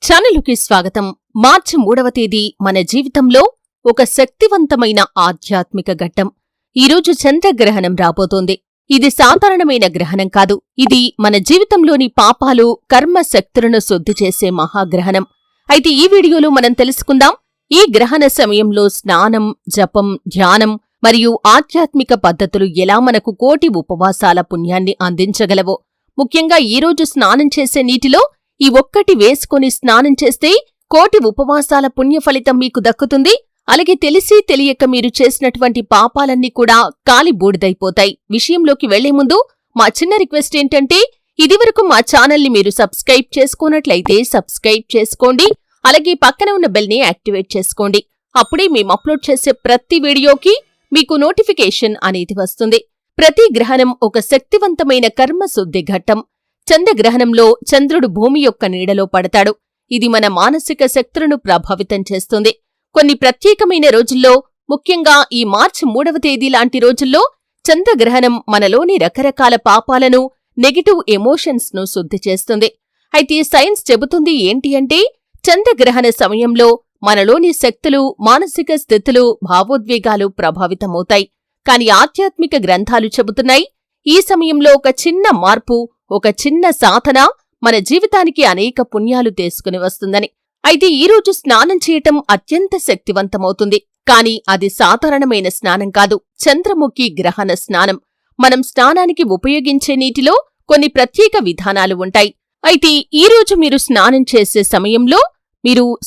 ఛానలుకి స్వాగతం. మార్చి 3వ తేదీ మన జీవితంలో ఒక శక్తివంతమైన ఆధ్యాత్మిక ఘట్టం. ఈరోజు చంద్రగ్రహణం రాబోతోంది. ఇది సాధారణమైన గ్రహణం కాదు. ఇది మన జీవితంలోని పాపాలు, కర్మ శక్తులను శుద్ధి చేసే మహాగ్రహణం. అయితే ఈ వీడియోలో మనం తెలుసుకుందాం, ఈ గ్రహణ సమయంలో స్నానం, జపం, ధ్యానం మరియు ఆధ్యాత్మిక పద్ధతులు ఎలా మనకు కోటి ఉపవాసాల పుణ్యాన్ని అందించగలవో. ముఖ్యంగా ఈరోజు స్నానం చేసే నీటిలో ఈ ఒక్కటి వేసుకొని స్నానం చేస్తే కోటి ఉపవాసాల పుణ్యఫలితం మీకు దక్కుతుంది. అలాగే తెలిసి తెలియక మీరు చేసినటువంటి పాపాలన్నీ కూడా కాలి బూడిదైపోతాయి. విషయంలోకి వెళ్లే ముందు మా చిన్న రిక్వెస్ట్ ఏంటంటే, ఇదివరకు మా ఛానల్ని మీరు సబ్స్క్రైబ్ చేసుకోనట్లయితే సబ్స్క్రైబ్ చేసుకోండి. అలాగే పక్కన ఉన్న బెల్ని యాక్టివేట్ చేసుకోండి. అప్పుడే మేము అప్లోడ్ చేసే ప్రతి వీడియోకి మీకు నోటిఫికేషన్ అనేది వస్తుంది. ప్రతి గ్రహణం ఒక శక్తివంతమైన కర్మశుద్ధి ఘట్టం. చంద్రగ్రహణంలో చంద్రుడు భూమి యొక్క నీడలో పడతాడు. ఇది మన మానసిక శక్తులను ప్రభావితం చేస్తుంది. కొన్ని ప్రత్యేకమైన రోజుల్లో, ముఖ్యంగా ఈ మార్చి 3వ తేదీ లాంటి రోజుల్లో చంద్రగ్రహణం మనలోని రకరకాల పాపాలను, నెగటివ్ ఎమోషన్స్ ను శుద్ధి చేస్తుంది. అయితే సైన్స్ చెబుతుంది ఏంటి అంటే, చంద్రగ్రహణ సమయంలో మనలోని శక్తులు, మానసిక స్థితులు, భావోద్వేగాలు ప్రభావితమవుతాయి. కాని ఆధ్యాత్మిక గ్రంథాలు చెబుతున్నాయి, ఈ సమయంలో ఒక చిన్న మార్పు, ఒక చిన్న సాధన మన జీవితానికి అనేక పుణ్యాలు తీసుకుని వస్తుందని. అయితే ఈరోజు స్నానం చేయటం అత్యంత శక్తివంతమవుతుంది. కాని అది సాధారణమైన స్నానం కాదు, చంద్రముఖి గ్రహణ స్నానం. మనం స్నానానికి ఉపయోగించే నీటిలో కొన్ని ప్రత్యేక విధానాలు ఉంటాయి. అయితే ఈరోజు మీరు స్నానం చేసే సమయంలో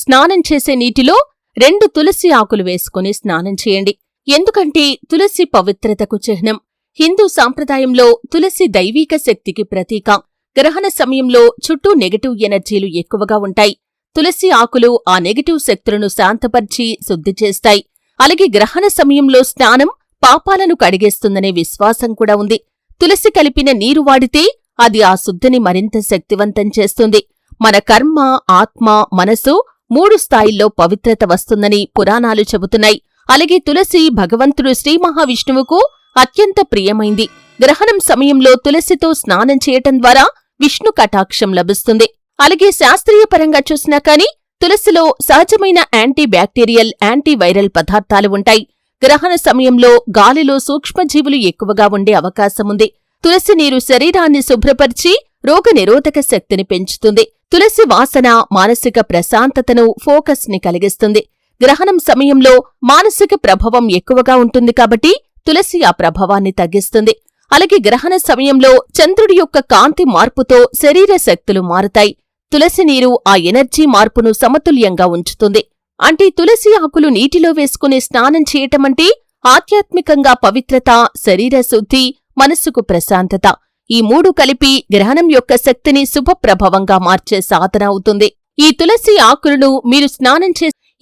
స్నానం చేసే నీటిలో 2 తులసి ఆకులు వేసుకుని స్నానం చేయండి. ఎందుకంటే తులసి పవిత్రతకు చిహ్నం. హిందూ సాంప్రదాయంలో తులసి దైవీక శక్తికి ప్రతీక. గ్రహణ సమయంలో చుట్టూ నెగటివ్ ఎనర్జీలు ఎక్కువగా ఉంటాయి. తులసి ఆకులు ఆ నెగటివ్ శక్తులను శాంతపర్చి శుద్ధి చేస్తాయి. అలాగే గ్రహణ సమయంలో స్నానం పాపాలను కడిగేస్తుందనే విశ్వాసం కూడా ఉంది. తులసి కలిపిన నీరు వాడితే అది ఆ శుద్ధిని మరింత శక్తివంతం చేస్తుంది. మన కర్మ, ఆత్మ, మనసు 3 స్థాయిల్లో పవిత్రత వస్తుందని పురాణాలు చెబుతున్నాయి. అలాగే తులసి భగవంతుడు శ్రీ మహావిష్ణువుకు అత్యంత ప్రియమైంది. గ్రహణం సమయంలో తులసితో స్నానం చేయటం ద్వారా విష్ణు కటాక్షం లభిస్తుంది. అలాగే శాస్త్రీయపరంగా చూసినా కాని తులసిలో సహజమైన యాంటీ బ్యాక్టీరియల్, యాంటీవైరల్ పదార్థాలు ఉంటాయి. గ్రహణ సమయంలో గాలిలో సూక్ష్మజీవులు ఎక్కువగా ఉండే అవకాశముంది. తులసి నీరు శరీరాన్ని శుభ్రపరిచి రోగనిరోధక శక్తిని పెంచుతుంది. తులసి వాసన మానసిక ప్రశాంతతను, ఫోకస్ ని కలిగిస్తుంది. గ్రహణం సమయంలో మానసిక ప్రభావం ఎక్కువగా ఉంటుంది కాబట్టి తులసి ఆ ప్రభావాన్ని తగ్గిస్తుంది. అలాగే గ్రహణ సమయంలో చంద్రుడి యొక్క కాంతి మార్పుతో శరీర శక్తులు మారుతాయి. తులసి నీరు ఆ ఎనర్జీ మార్పును సమతుల్యంగా ఉంచుతుంది. అంటే తులసి ఆకులు నీటిలో వేసుకుని స్నానం చేయటమంటే ఆధ్యాత్మికంగా పవిత్రత, శరీర శుద్ధి, మనస్సుకు ప్రశాంతత. ఈ 3 కలిపి గ్రహణం యొక్క శక్తిని శుభప్రభావంగా మార్చే సాధన అవుతుంది. ఈ తులసి ఆకులను మీరు స్నానం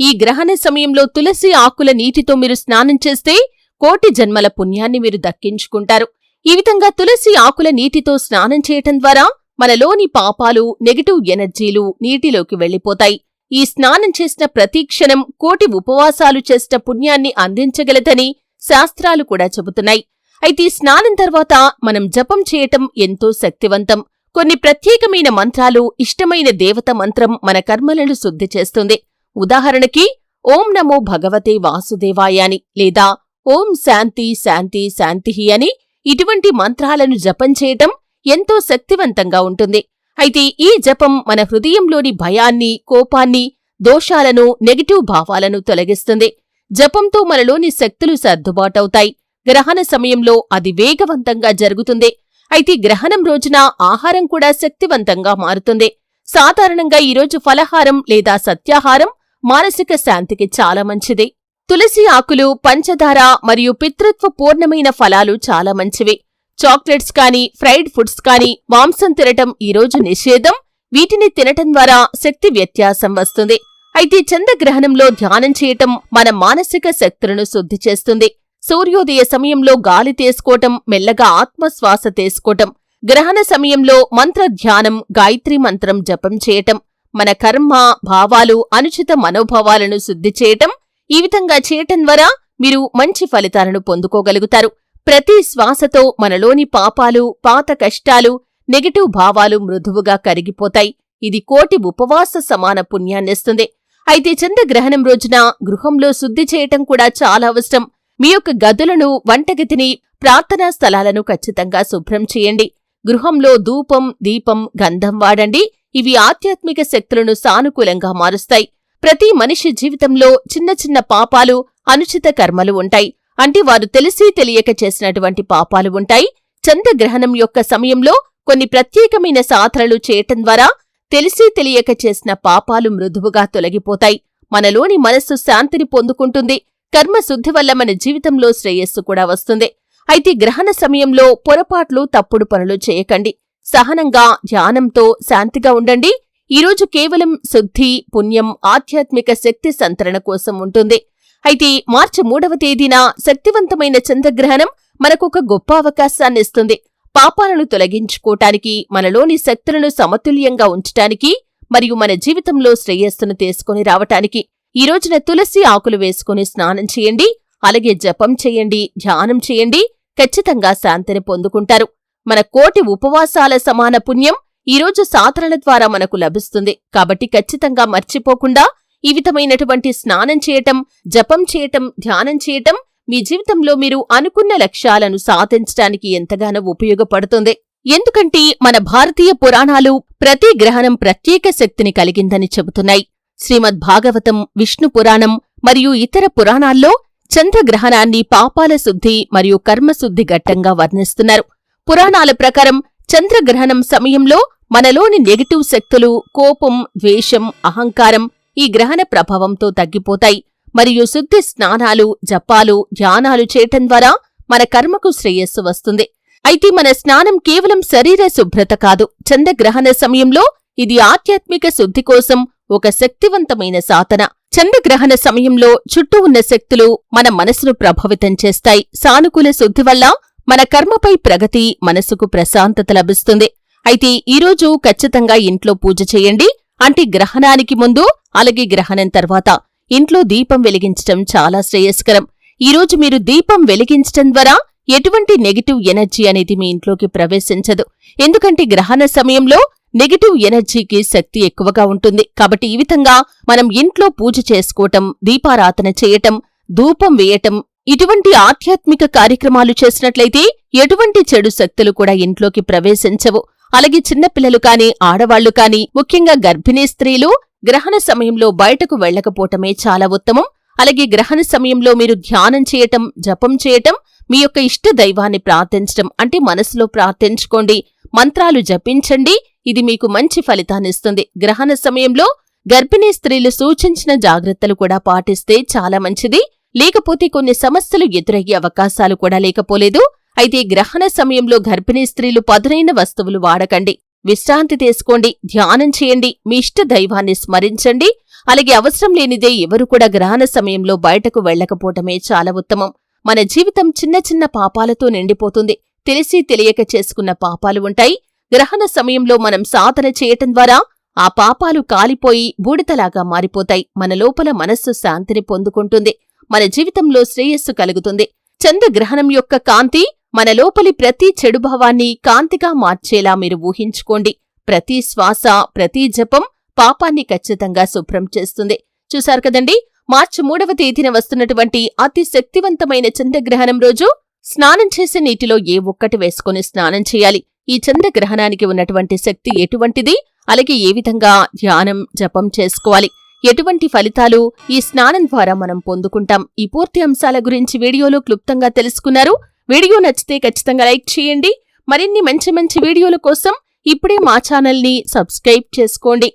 ఈ గ్రహణ సమయంలో తులసి ఆకుల నీటితో మీరు స్నానం చేస్తే కోటి జన్మల పుణ్యాన్ని మీరు దక్కించుకుంటారు. ఈ విధంగా తులసి ఆకుల నీటితో స్నానం చేయటం ద్వారా మనలోని పాపాలు, నెగటివ్ ఎనర్జీలు నీటిలోకి వెళ్లిపోతాయి. ఈ స్నానం చేసిన ప్రతి క్షణం కోటి ఉపవాసాలు చేసిన పుణ్యాన్ని అందించగలదని శాస్త్రాలు కూడా చెబుతున్నాయి. అయితే ఈ స్నానం తర్వాత మనం జపం చేయటం ఎంతో శక్తివంతం. కొన్ని ప్రత్యేకమైన మంత్రాలు, ఇష్టమైన దేవత మంత్రం మన కర్మలను శుద్ధి చేస్తుంది. ఉదాహరణకి ఓం నమో భగవతే వాసుదేవాయ అని, లేదా ఓం శాంతి శాంతి శాంతిహి అని ఇటువంటి మంత్రాలను జపం చేయటం ఎంతో శక్తివంతంగా ఉంటుంది. అయితే ఈ జపం మన హృదయంలోని భయాన్ని, కోపాన్ని, దోషాలను, నెగటివ్ భావాలను తొలగిస్తుంది. జపంతో మనలోని శక్తులు సర్దుబాటవుతాయి. గ్రహణ సమయంలో అది వేగవంతంగా జరుగుతుంది. అయితే గ్రహణం రోజున ఆహారం కూడా శక్తివంతంగా మారుతుంది. సాధారణంగా ఈరోజు ఫలహారం లేదా సత్యాహారం మానసిక శాంతికి చాలా మంచిది. తులసి ఆకులు, పంచదార మరియు పితృత్వ పూర్ణమైన ఫలాలు చాలా మంచివి. చాక్లెట్స్ కాని, ఫ్రైడ్ ఫుడ్స్ కాని, మాంసం తినటం ఈరోజు నిషేధం. వీటిని తినటం ద్వారా శక్తి వ్యత్యాసం వస్తుంది. అయితే చంద్రగ్రహణంలో ధ్యానం చేయటం మన మానసిక శక్తులను శుద్ధి చేస్తుంది. సూర్యోదయ సమయంలో గాలి తీసుకోవటం, మెల్లగా ఆత్మశ్వాస తీసుకోవటం, గ్రహణ సమయంలో మంత్ర ధ్యానం, గాయత్రీ మంత్రం జపం చేయటం మన కర్మ, భావాలు, అనుచిత మనోభావాలను శుద్ధి చేయటం. ఈ విధంగా చేయటం ద్వారా మీరు మంచి ఫలితాలను పొందుకోగలుగుతారు. ప్రతి శ్వాసతో మనలోని పాపాలు, పాత కష్టాలు, నెగటివ్ భావాలు మృదువుగా కరిగిపోతాయి. ఇది కోటి ఉపవాస సమాన పుణ్యాన్నిస్తుంది. అయితే చంద్రగ్రహణం రోజున గృహంలో శుద్ధి చేయటం కూడా చాలా అవసరం. మీ యొక్క గదులను, వంటగదిని, ప్రార్థనా స్థలాలను ఖచ్చితంగా శుభ్రం చేయండి. గృహంలో ధూపం, దీపం, గంధం వాడండి. ఇవి ఆధ్యాత్మిక శక్తులను సానుకూలంగా మారుస్తాయి. ప్రతి మనిషి జీవితంలో చిన్న చిన్న పాపాలు, అనుచిత కర్మలు ఉంటాయి. అంటే వారు తెలిసి తెలియక చేసినటువంటి పాపాలు ఉంటాయి. చంద్రగ్రహణం యొక్క సమయంలో కొన్ని ప్రత్యేకమైన సాధనలు చేయటం ద్వారా తెలిసి తెలియక చేసిన పాపాలు మృదువుగా తొలగిపోతాయి. మనలోని మనస్సు శాంతిని పొందుకుంటుంది. కర్మశుద్ధి వల్ల మన జీవితంలో శ్రేయస్సు కూడా వస్తుంది. అయితే గ్రహణ సమయంలో పొరపాట్లు, తప్పుడు పనులు చేయకండి. సహనంగా, ధ్యానంతో శాంతిగా ఉండండి. ఈరోజు కేవలం శుద్ధి, పుణ్యం, ఆధ్యాత్మిక శక్తి సంతరణ కోసం ఉంటుంది. అయితే మార్చి 3వ తేదీన శక్తివంతమైన చంద్రగ్రహణం మనకొక గొప్ప అవకాశాన్నిస్తుంది. పాపాలను తొలగించుకోటానికి, మనలోని శక్తులను సమతుల్యంగా ఉంచటానికి మరియు మన జీవితంలో శ్రేయస్సును తీసుకుని రావటానికి. ఈ రోజున తులసి ఆకులు వేసుకుని స్నానం చేయండి. అలాగే జపం చేయండి, ధ్యానం చేయండి. ఖచ్చితంగా శాంతిని పొందుకుంటారు. మన కోటి ఉపవాసాల సమాన పుణ్యం ఈరోజు సాధనల ద్వారా మనకు లభిస్తుంది. కాబట్టి ఖచ్చితంగా మర్చిపోకుండా ఈ విధమైనటువంటి స్నానం చేయటం, జపం చేయటం, ధ్యానం చేయటం మీ జీవితంలో మీరు అనుకున్న లక్ష్యాలను సాధించడానికి ఎంతగానో ఉపయోగపడుతుంది. ఎందుకంటే మన భారతీయ పురాణాలు ప్రతి గ్రహణం ప్రత్యేక శక్తిని కలిగిందని చెబుతున్నాయి. శ్రీమద్ భాగవతం, విష్ణు పురాణం మరియు ఇతర పురాణాల్లో చంద్రగ్రహణాన్ని పాపాల శుద్ధి మరియు కర్మశుద్ధి ఘట్టంగా వర్ణిస్తున్నారు. పురాణాల ప్రకారం చంద్రగ్రహణం సమయంలో మనలోని నెగటివ్ శక్తులు, కోపం, ద్వేషం, అహంకారం ఈ గ్రహణ ప్రభావంతో తగ్గిపోతాయి. మరియు శుద్ధి స్నానాలు, జపాలు, ధ్యానాలు చేయటం ద్వారా మన కర్మకు శ్రేయస్సు వస్తుంది. అయితే మన స్నానం కేవలం శరీర శుభ్రత కాదు. చంద్రగ్రహణ సమయంలో ఇది ఆధ్యాత్మిక శుద్ధి కోసం ఒక శక్తివంతమైన సాధన. చంద్రగ్రహణ సమయంలో చుట్టూ ఉన్న శక్తులు మన మనసును ప్రభావితం చేస్తాయి. సానుకూల శుద్ధి వల్ల మన కర్మపై ప్రగతి, మనసుకు ప్రశాంతత లభిస్తుంది. అయితే ఈరోజు ఖచ్చితంగా ఇంట్లో పూజ చేయండి. అంటే గ్రహణానికి ముందు, అలాగే గ్రహణం తర్వాత ఇంట్లో దీపం వెలిగించటం చాలా శ్రేయస్కరం. ఈరోజు మీరు దీపం వెలిగించటం ద్వారా ఎటువంటి నెగటివ్ ఎనర్జీ అనేది మీ ఇంట్లోకి ప్రవేశించదు. ఎందుకంటే గ్రహణ సమయంలో నెగటివ్ ఎనర్జీకి శక్తి ఎక్కువగా ఉంటుంది. కాబట్టి ఈ విధంగా మనం ఇంట్లో పూజ చేసుకోవటం, దీపారాధన చేయటం, ధూపం వేయటం, ఇటువంటి ఆధ్యాత్మిక కార్యక్రమాలు చేసినట్లయితే ఎటువంటి చెడు శక్తులు కూడా ఇంట్లోకి ప్రవేశించవు. అలాగే చిన్నపిల్లలు కాని, ఆడవాళ్లు కాని, ముఖ్యంగా గర్భిణీ స్త్రీలు గ్రహణ సమయంలో బయటకు వెళ్లకపోవటమే చాలా ఉత్తమం. అలాగే గ్రహణ సమయంలో మీరు ధ్యానం చేయటం, జపం చేయటం, మీ యొక్క ఇష్ట దైవాన్ని ప్రార్థించటం, అంటే మనసులో ప్రార్థించుకోండి, మంత్రాలు జపించండి. ఇది మీకు మంచి ఫలితాన్నిస్తుంది. గ్రహణ సమయంలో గర్భిణీ స్త్రీలు సూచించిన జాగ్రత్తలు కూడా పాటిస్తే చాలా మంచిది. లేకపోతే కొన్ని సమస్యలు ఎదురయ్యే అవకాశాలు కూడా లేకపోలేదు. అయితే గ్రహణ సమయంలో గర్భిణీ స్త్రీలు పదునైన వస్తువులు వాడకండి. విశ్రాంతి తీసుకోండి, ధ్యానం చేయండి, మీ ఇష్ట దైవాన్ని స్మరించండి. అలాగే అవసరం లేనిదే ఎవరు కూడా గ్రహణ సమయంలో బయటకు వెళ్లకపోవటమే చాలా ఉత్తమం. మన జీవితం చిన్న చిన్న పాపాలతో నిండిపోతుంది. తెలిసి తెలియక చేసుకున్న పాపాలు ఉంటాయి. గ్రహణ సమయంలో మనం సాధన చేయటం ద్వారా ఆ పాపాలు కాలిపోయి బూడిదలాగా మారిపోతాయి. మన లోపల మనస్సు శాంతిని పొందుకుంటుంది. మన జీవితంలో శ్రేయస్సు కలుగుతుంది. చంద్రగ్రహణం యొక్క కాంతి మన లోపలి ప్రతి చెడు భావాన్ని కాంతిగా మార్చేలా మీరు ఊహించుకోండి. ప్రతి శ్వాస, ప్రతి జపం పాపాన్ని ఖచ్చితంగా శుభ్రం చేస్తుంది. చూశారు కదండి, మార్చి 3వ తేదీన వస్తున్నటువంటి అతి శక్తివంతమైన చంద్రగ్రహణం రోజు స్నానం చేసే నీటిలో ఏ ఒక్కటి వేసుకుని స్నానం చేయాలి. ఈ చంద్రగ్రహణానికి ఉన్నటువంటి శక్తి ఎటువంటిది, అలాగే ఏ విధంగా ధ్యానం, జపం చేసుకోవాలి, ఎటువంటి ఫలితాలు ఈ స్నానం ద్వారా మనం పొందుకుంటాం, ఈ పూర్తి అంశాల గురించి వీడియోలో క్లుప్తంగా తెలుసుకున్నారు. వీడియో నచ్చితే ఖచ్చితంగా లైక్ చేయండి. మరిన్ని మంచి మంచి వీడియోల కోసం ఇప్పుడే మా ఛానల్ని సబ్స్క్రైబ్ చేసుకోండి.